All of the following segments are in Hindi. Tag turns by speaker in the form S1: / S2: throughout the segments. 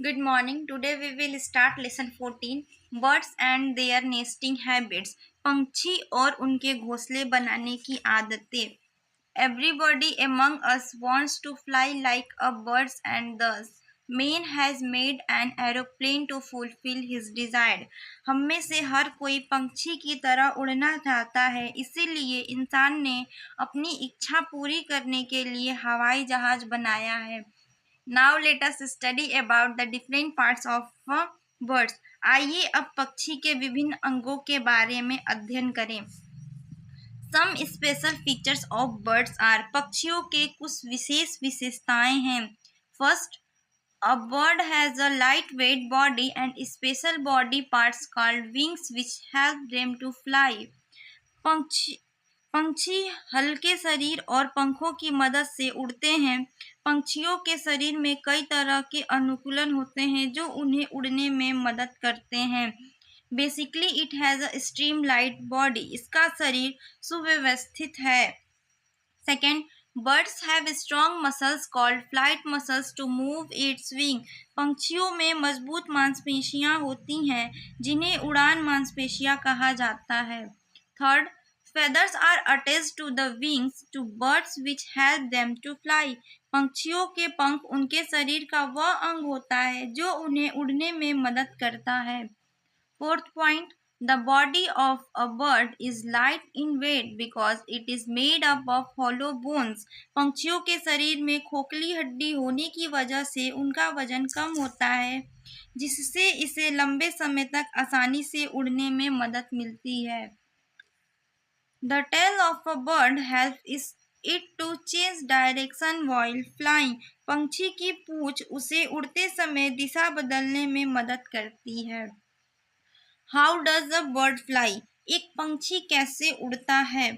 S1: Good morning. Today we will start lesson 14 birds and their nesting habits. पंछी और उनके घोंसले बनाने की आदतें. Everybody among us wants to fly like a bird and thus man has made an aeroplane to fulfill his desire. हम में से हर कोई पंछी की तरह उड़ना चाहता है, इसीलिए इंसान ने अपनी इच्छा पूरी करने के लिए हवाई जहाज बनाया है. Now let us study about the different parts of birds. आइए अब पक्षी के विभिन्न अंगों के बारे में अध्ययन करें. Some special features of birds are पक्षियों के कुछ विशेष विशेषताएं हैं. First, a bird has a lightweight body and special body parts called wings which help them to fly. पंक्षी पंछी हल्के शरीर और पंखों की मदद से उड़ते हैं. पंछियों के शरीर में कई तरह के अनुकूलन होते हैं जो उन्हें उड़ने में मदद करते हैं. Basically it has a streamlined body. इसका शरीर सुव्यवस्थित है. Second, birds have strong muscles called flight muscles to move its wing. पंछियों में मजबूत मांसपेशियां होती हैं जिन्हें उड़ान मांसपेशियां कहा जाता है. Third, feathers are attached to the wings to birds which help them to fly. पंछियों के पंख उनके शरीर का वह अंग होता है जो उन्हें उड़ने में मदद करता है. Fourth point, the body of a bird is light in weight because it is made up of hollow bones. पंछियों के शरीर में खोखली हड्डी होने की वजह से उनका वजन कम होता है, जिससे इसे लंबे समय तक आसानी से उड़ने में मदद मिलती है. The tail of a bird helps it to change direction while flying. पंछी की पूंछ उसे उड़ते समय दिशा बदलने में मदद करती है. How does a bird fly? एक पंछी कैसे उड़ता है?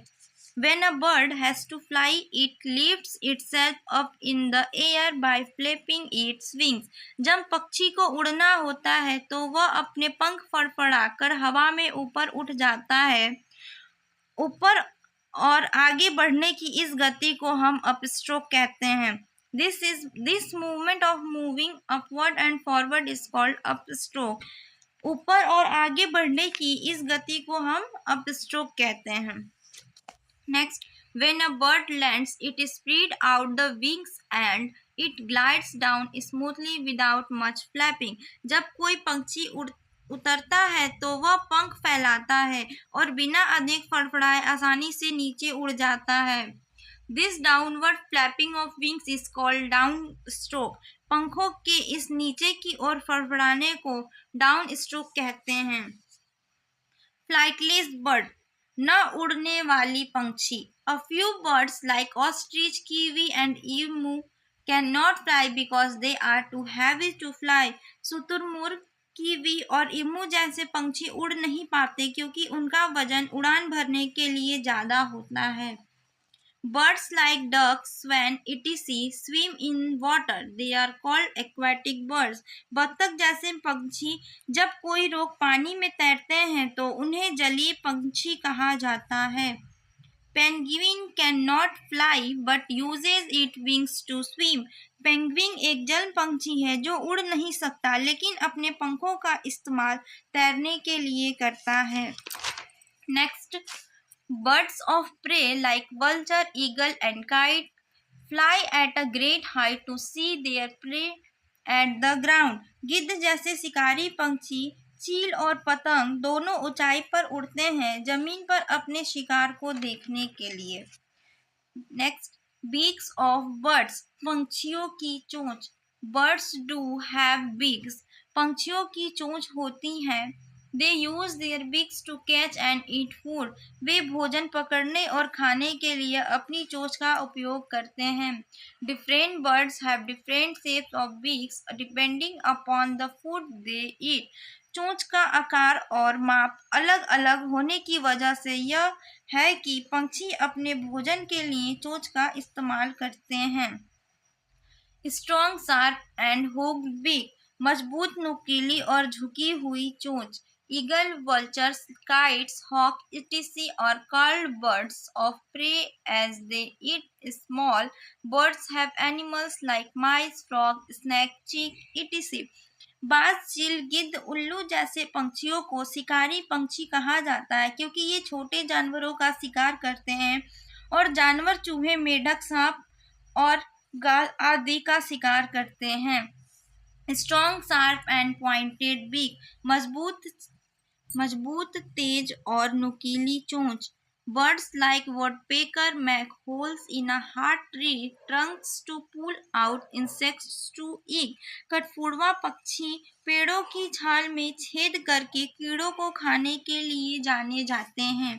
S1: When a bird has to fly, it lifts itself up in the air by flapping its wings. जब पक्षी को उड़ना होता है तो वह अपने पंख फड़फड़ाकर हवा में ऊपर उठ जाता है. ऊपर और आगे बढ़ने की इस गति को हम अपस्ट्रोक कहते हैं. This movement of moving upward and forward is called upstroke. ऊपर और आगे बढ़ने की इस गति को हम अपस्ट्रोक कहते हैं. Next, when a bird lands it spread out the wings and it glides down smoothly without much flapping. जब कोई पंछी उतरता है तो वह पंख फैलाता है और बिना अधिक फड़फड़ाए आसानी से नीचे उड़ जाता है. This downward flapping of wings is called down stroke. पंखों के इस नीचे की ओर फड़फड़ाने को डाउन स्ट्रोक कहते हैं. फ्लाइटलेस बर्ड, न उड़ने वाली पंछी. A few birds like ostrich, kiwi and emu can not fly because they are too heavy to fly. शुतुरमुर्ग, कीवी और इमू जैसे पंछी उड़ नहीं पाते क्योंकि उनका वजन उड़ान भरने के लिए ज़्यादा होता है. Birds like ducks, swan, etc. Swim in water. They are called aquatic birds. बत्तख जैसे पंछी जब कोई रोक पानी में तैरते हैं तो उन्हें जलीय पंछी कहा जाता है. Penguin can not fly but uses it wings to swim. Penguin एक जल पंछी है जो उड़ नहीं सकता लेकिन अपने पंखों का इस्तेमाल तैरने के लिए करता है. Next, birds of prey like vulture, eagle and kite fly at a great height to see their prey at the ground. गिद्ध जैसे शिकारी पंछी, चील और पतंग दोनों ऊंचाई पर उड़ते हैं जमीन पर अपने शिकार को देखने के लिए. नेक्स्ट, बीक्स ऑफ बर्ड्स, पंछियों की चोंच. Birds do have beaks. पंछियों की चोंच होती हैं. They use their beaks to catch and eat food. वे भोजन पकड़ने और खाने के लिए अपनी चोंच का उपयोग करते हैं. Different birds have different shapes of beaks depending upon the food they eat. चोंच का आकार और माप अलग अलग होने की वजह से यह है कि पंछी अपने भोजन के लिए चोंच का इस्तेमाल करते हैं. Strong, sharp and hooked beak. मजबूत, नुकीली और झुकी हुई चोंच. Eagle, vultures, kites, hawks, etc. are called birds of prey as they eat small birds. Have animals like mice, frog, snake, chick, etc. बाज, चील, गिद्ध, उल्लू जैसे पंछियों को शिकारी पंछी कहा जाता है क्योंकि ये छोटे जानवरों का शिकार करते हैं और जानवर चूहे, मेढक, सांप और गाल आदि का शिकार करते हैं। Strong, sharp and pointed beak, मजबूत, तेज और नुकीली चोंच। Birds like woodpecker make holes in a hard tree trunks to pull out insects to eat. कठफोड़वा पक्षी पेड़ों की छाल में छेद करके कीड़ों को खाने के लिए जाने जाते हैं।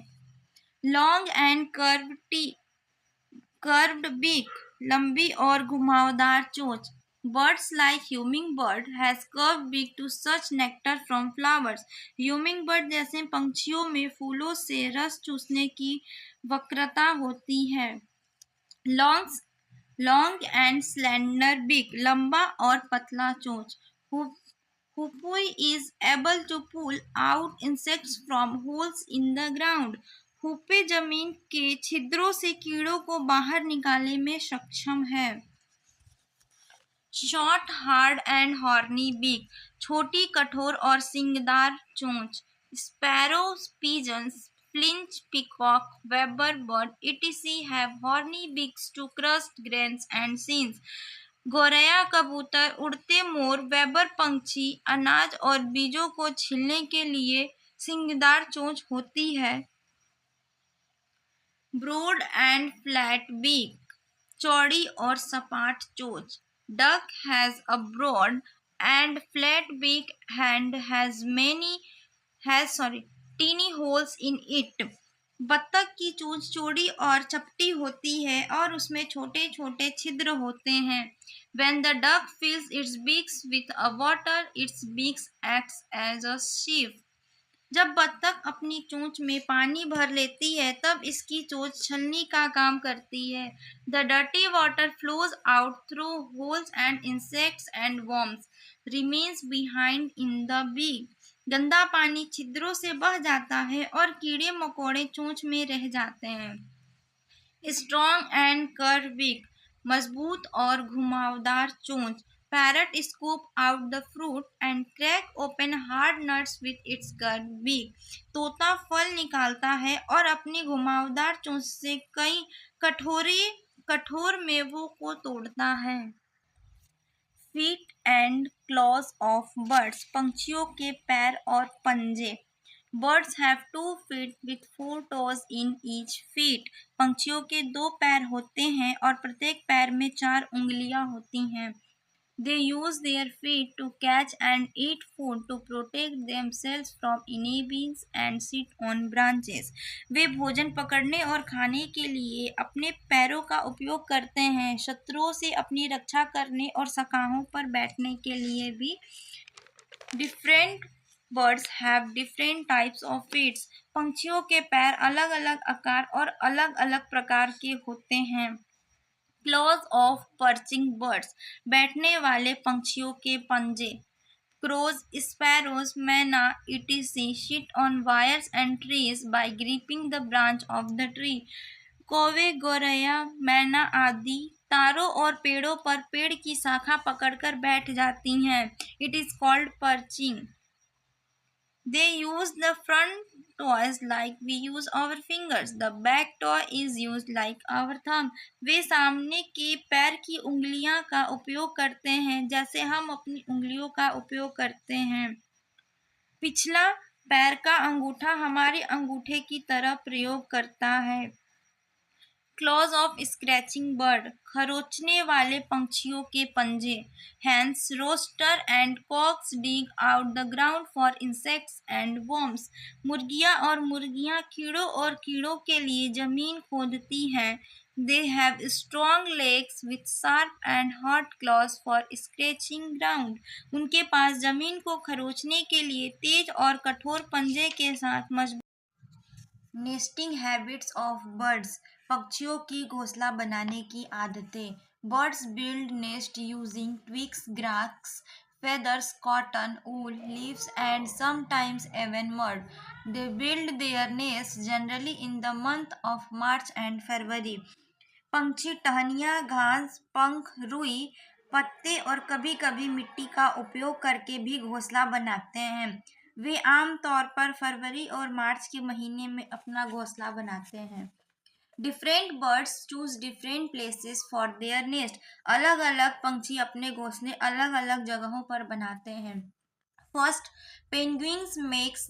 S1: लॉन्ग एंड कर्व्ड बीक, लंबी और घुमावदार चोंच। Birds like hummingbird has curved beak to suck nectar from flowers. Hummingbird जैसे पंछियों में फूलों से रस चूसने की वक्रता होती है। Long long and slender beak, लंबा और पतला चोंच। Hoopoe is able to pull out insects from holes in the ground. हुप्पे जमीन के छिद्रों से कीड़ों को बाहर निकालने में सक्षम है। Short, hard and horny beak, छोटी, कठोर और सींगदार चोंच। Sparrow, pigeons, flinch, peacock, weaver bird etc. have horny beaks to crush grains and seeds. गौरैया, कबूतर, उड़ते मोर, वेबर पंछी अनाज और बीजों को छीलने के लिए सींगदार चोंच होती है। ब्रॉड एंड फ्लैट बीक, चौड़ी और सपाट चोंच। Duck has a broad and flat beak and has tiny holes in it. बत्तख की चोंच चौड़ी और चपटी होती है और उसमें छोटे छोटे छिद्र होते हैं। When the duck fills its beaks with water, its beaks acts as a sieve. जब बत्तख अपनी चोंच में पानी भर लेती है तब इसकी चोंच छलनी का काम करती है। The dirty water flows out through holes and insects and worms remains behind in the beak. गंदा पानी छिद्रों से बह जाता है और कीड़े मकोड़े चोंच में रह जाते हैं। स्ट्रॉन्ग एंड कर्व बीक, मजबूत और घुमावदार चोंच। Parrot scoop out the fruit and crack open hard nuts with its curve beak, तोता फल निकालता है और अपनी घुमावदार चोंच से कई कठोर मेवों को तोड़ता है। Feet and clause of birds, पंछियों के पैर और पंजे। Birds have 2 feet with 4 toes in each feet. पंछियों के 2 पैर होते हैं और प्रत्येक पैर में 4 उंगलियां होती हैं। They use their feet to catch and eat food to protect themselves from enemies and sit on branches. वे भोजन पकड़ने और खाने के लिए अपने पैरों का उपयोग करते हैं, शत्रुओं से अपनी रक्षा करने और शाखाओं पर बैठने के लिए भी। Different birds have different types of feet. पंछियों के पैर अलग अलग आकार और अलग अलग प्रकार के होते हैं। Claws of perching birds, बैठने वाले पंछियों के पंजे। Crows, sparrows, मैना etc. sit on wires and trees by gripping the branch of the tree. कौवे, गौरैया, मैना आदि तारों और पेड़ों पर पेड़ की शाखा पकड़कर बैठ जाती हैं। It is called perching. They use the front toes like we use our fingers. The back toe is used like our thumb. वे सामने के पैर की उंगलियां का उपयोग करते हैं जैसे हम अपनी उंगलियों का उपयोग करते हैं। पिछला पैर का अंगूठा हमारे अंगूठे की तरह प्रयोग करता है। क्लॉज ऑफ स्क्रैचिंग बर्ड, खरोंचने वाले पंछियों के पंजे। Hens, rooster and cocks dig out the ground for insects and worms. मुर्गियां और मुर्गियां कीड़ों और कीड़ों के लिए जमीन खोदती हैं। They have strong legs with sharp and hot claws for scratching ground. उनके पास जमीन को खरोंचने के लिए तेज और कठोर पंजे के साथ मजबूत। नेस्टिंग हैबिट्स ऑफ बर्ड्स, पक्षियों की घोंसला बनाने की आदतें। Birds build nest using twigs, grass, feathers, cotton, wool, leaves, and sometimes even mud. They build their nests generally in the month of March and February. पंछी टहनियाँ, घास, पंख, रुई, पत्ते और कभी-कभी मिट्टी का उपयोग करके भी घोंसला बनाते हैं। वे आमतौर पर फरवरी और मार्च के महीने में अपना घोंसला बनाते हैं। Different birds choose different places for their nest. अलग अलग पंछी अपने घोंसले अलग अलग जगहों पर बनाते हैं। First, penguins makes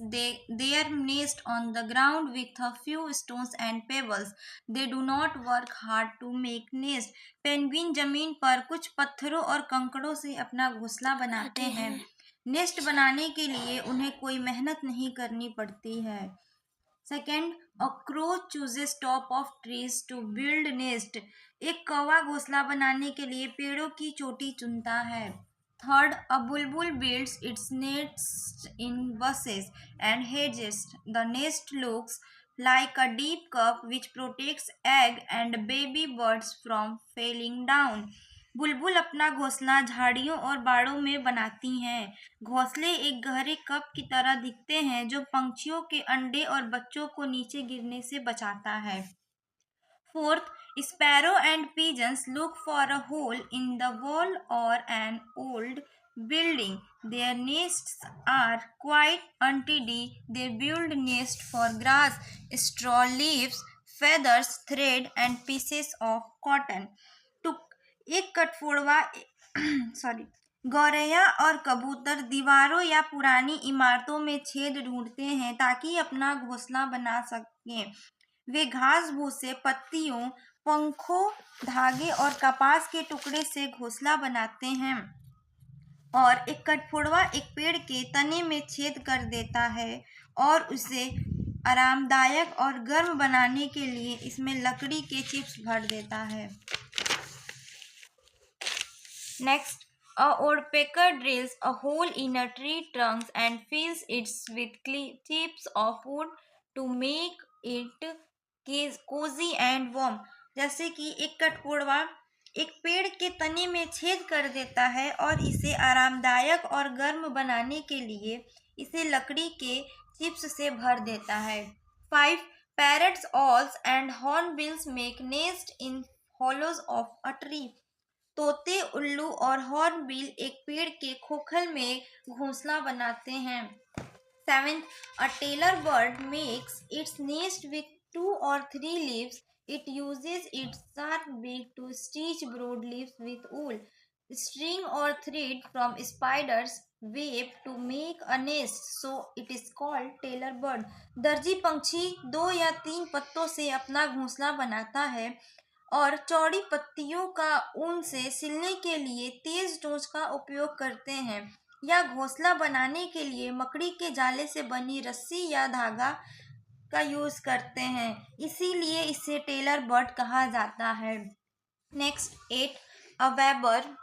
S1: their nest on the ground with a few stones and pebbles. They do not work hard to make nest. Penguin जमीन पर कुछ पत्थरों और कंकड़ों से अपना घोंसला बनाते हैं। नेस्ट बनाने के लिए उन्हें कोई मेहनत नहीं करनी पड़ती है। Second, a crow chooses top of trees to build nest. एक कौवा घोंसला बनाने के लिए पेड़ों की चोटी चुनता है। Third, a bulbul builds its nests in bushes and hedges. The nest looks like a deep cup which protects egg and baby birds from falling down. बुलबुल अपना घोंसला झाड़ियों और बाड़ों में बनाती हैं। घोंसले एक गहरे कप की तरह दिखते हैं जो पंछियों के अंडे और बच्चों को नीचे गिरने से बचाता है। Fourth, sparrow and pigeons look for a hole in the wall or an old building. Their nests are quite untidy. They build nests for grass, straw, leaves, feathers, thread, and pieces of cotton. एक कठफोड़वा सॉरी गौरैया और कबूतर दीवारों या पुरानी इमारतों में छेद ढूंढते हैं ताकि अपना घोंसला बना सकें। वे घास भूसे, पत्तियों, पंखों, धागे और कपास के टुकड़े से घोंसला बनाते हैं। और एक कठफोड़वा एक पेड़ के तने में छेद कर देता है और उसे आरामदायक और गर्म बनाने के लिए इसमें लकड़ी के चिप्स भर देता है। Next, a woodpecker drills a hole in a tree trunk and fills it with chips of wood to make it cozy and warm. जैसे कि एक कठफोड़वा एक पेड़ के तने में छेद कर देता है और इसे आरामदायक और गर्म बनाने के लिए इसे लकड़ी के चिप्स से भर देता है। 5. Parrots, owls and hornbills make nest in hollows of a tree. तोते, उल्लू और हॉर्नबिल एक पेड़ के खोखल में घोंसला बनाते हैं। 7. A tailor bird makes its nest with 2 or 3 leaves. It uses its sharp beak to stitch broad leaves with wool, string or thread from spider's web to make a nest, so it is called tailor bird. दर्जी पंछी 2 या 3 पत्तों से अपना घोंसला बनाता है और चौड़ी पत्तियों का ऊन से सिलने के लिए तेज नोक का उपयोग करते हैं या घोंसला बनाने के लिए मकड़ी के जाले से बनी रस्सी या धागा का यूज करते हैं, इसीलिए इसे टेलर बर्ड कहा जाता है। Next 8, a weber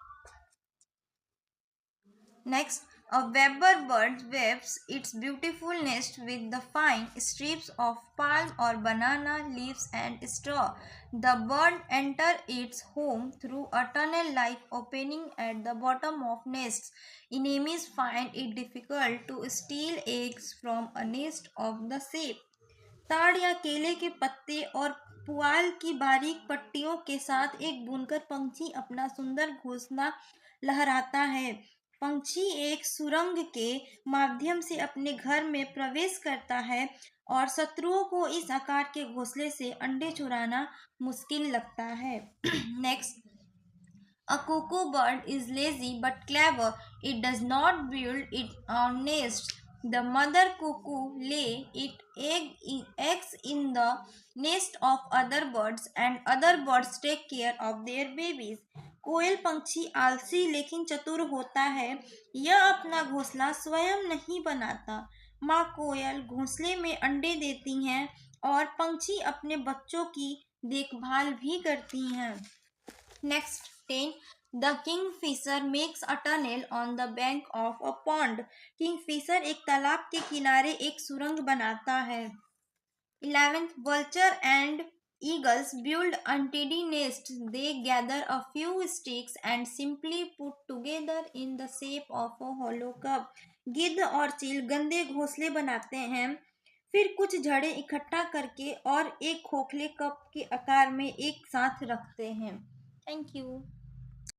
S1: a weber bird weaves its beautiful nest with the fine strips of palm or banana leaves and straw. The bird enters its home through a tunnel-like opening at the bottom of nests. Enemies find it difficult to steal eggs from a nest of the shape. ताड़ या केले के पत्ते और पुआल की बारीक पट्टियों के साथ एक बुनकर पंछी अपना सुंदर घोंसला लहराता है। पंछी एक सुरंग के माध्यम से अपने घर में प्रवेश करता है और शत्रुओं को इस आकार के घोंसले से अंडे चुराना मुश्किल लगता है। Next, a cuckoo bird is lazy but clever. It does not build its own nest. The mother cuckoo lay eggs in the nest of other birds and other birds take care of their babies. कोयल पंछी आलसी लेकिन चतुर होता है। यह अपना घोंसला स्वयं नहीं बनाता। माँ कोयल घोंसले में अंडे देती हैं और पंछी अपने बच्चों की देखभाल भी करती हैं। Next 10. The kingfisher makes a tunnel on the bank of a pond. Kingfisher एक तालाब के किनारे एक सुरंग बनाता है। 11th, vulture and Eagles build untidy nests. They gather a few sticks and simply put together in the shape of a hollow cup. गिद्ध और चील गंदे घोंसले बनाते हैं, फिर कुछ जड़ें इकट्ठा करके और एक खोखले कप के आकार में एक साथ रखते हैं. Thank you.